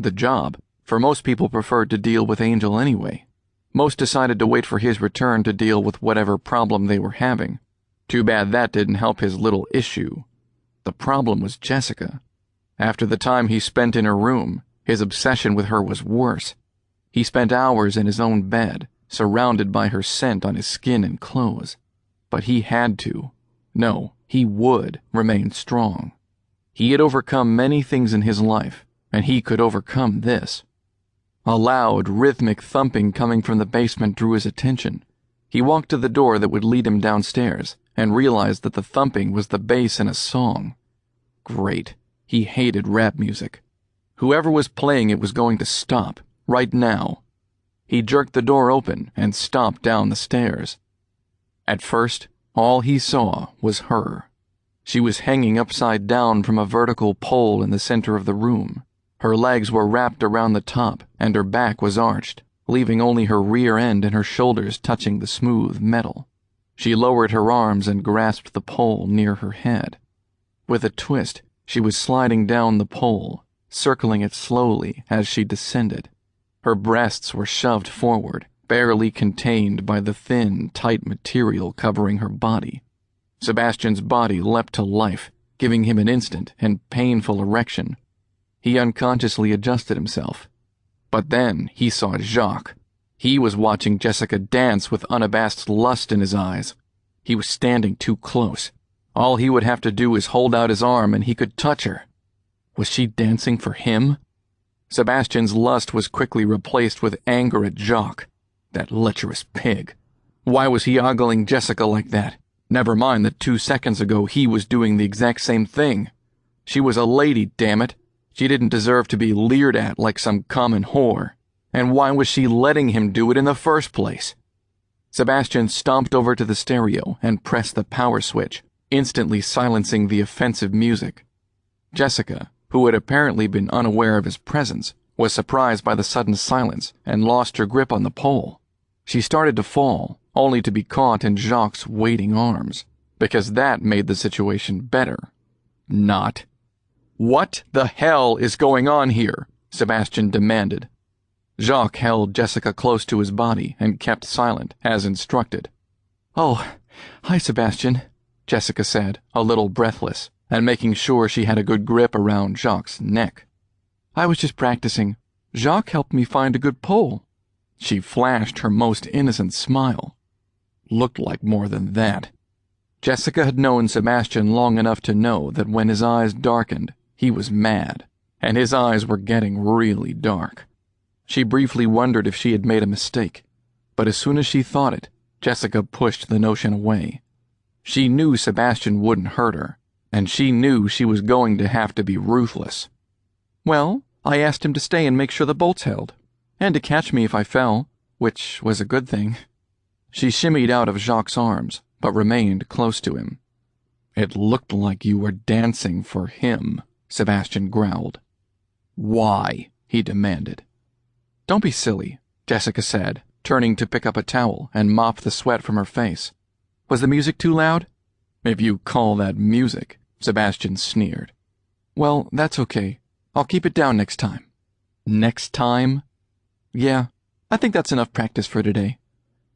the job, for most people preferred to deal with Angel anyway. Most decided to wait for his return to deal with whatever problem they were having. Too bad that didn't help his little issue. The problem was Jessica. After the time he spent in her room, his obsession with her was worse. He spent hours in his own bed, surrounded by her scent on his skin and clothes. But he had to. No, he would remain strong. He had overcome many things in his life, and he could overcome this. A loud, rhythmic thumping coming from the basement drew his attention. He walked to the door that would lead him downstairs, and realized that the thumping was the bass in a song. Great. He hated rap music. Whoever was playing it was going to stop, right now. He jerked the door open and stomped down the stairs. At first, all he saw was her. She was hanging upside down from a vertical pole in the center of the room. Her legs were wrapped around the top, and her back was arched, leaving only her rear end and her shoulders touching the smooth metal. She lowered her arms and grasped the pole near her head. With a twist, she was sliding down the pole, circling it slowly as she descended. Her breasts were shoved forward, barely contained by the thin, tight material covering her body. Sebastian's body leapt to life, giving him an instant and painful erection. He unconsciously adjusted himself. But then he saw Jacques. He was watching Jessica dance with unabashed lust in his eyes. He was standing too close. All he would have to do is hold out his arm and he could touch her. Was she dancing for him? Sebastian's lust was quickly replaced with anger at Jacques. That lecherous pig. Why was he ogling Jessica like that? Never mind that 2 seconds ago he was doing the exact same thing. She was a lady, damn it. She didn't deserve to be leered at like some common whore. And why was she letting him do it in the first place? Sebastian stomped over to the stereo and pressed the power switch, instantly silencing the offensive music. Jessica, who had apparently been unaware of his presence, was surprised by the sudden silence and lost her grip on the pole. She started to fall, only to be caught in Jacques' waiting arms, because that made the situation better. Not. "What the hell is going on here?" Sebastian demanded. Jacques held Jessica close to his body and kept silent, as instructed. "Oh, hi, Sebastian," Jessica said, a little breathless, and making sure she had a good grip around Jacques' neck. "I was just practicing. Jacques helped me find a good pole." She flashed her most innocent smile. Looked like more than that. Jessica had known Sebastian long enough to know that when his eyes darkened, he was mad, and his eyes were getting really dark. She briefly wondered if she had made a mistake, but as soon as she thought it, Jessica pushed the notion away. She knew Sebastian wouldn't hurt her, and she knew she was going to have to be ruthless. "Well, I asked him to stay and make sure the bolts held, and to catch me if I fell, which was a good thing." She shimmied out of Jacques' arms, but remained close to him. "It looked like you were dancing for him," Sebastian growled. "Why?" he demanded. "Don't be silly," Jessica said, turning to pick up a towel and mop the sweat from her face. "Was the music too loud?" "If you call that music," Sebastian sneered. "Well, that's okay. I'll keep it down next time." "Next time?" "Yeah, I think that's enough practice for today.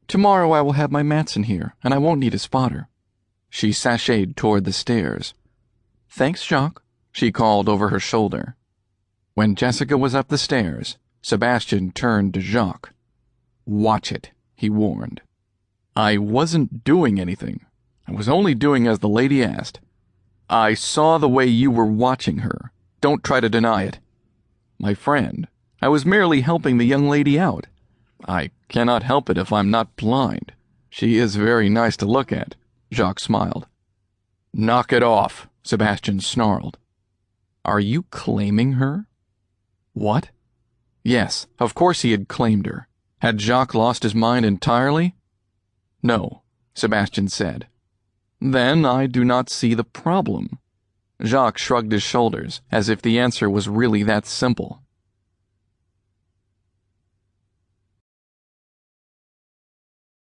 Tomorrow I will have my mats in here, and I won't need a spotter." She sashayed toward the stairs. "Thanks, Jacques," she called over her shoulder. When Jessica was up the stairs, Sebastian turned to Jacques. "Watch it," he warned. "I wasn't doing anything. I was only doing as the lady asked. I saw the way you were watching her. Don't try to deny it." "My friend, I was merely helping the young lady out. I cannot help it if I'm not blind. She is very nice to look at," Jacques smiled. "Knock it off," Sebastian snarled. "Are you claiming her?" "What?" Yes, of course he had claimed her. Had Jacques lost his mind entirely? "No," Sebastian said. "Then I do not see the problem." Jacques shrugged his shoulders, as if the answer was really that simple.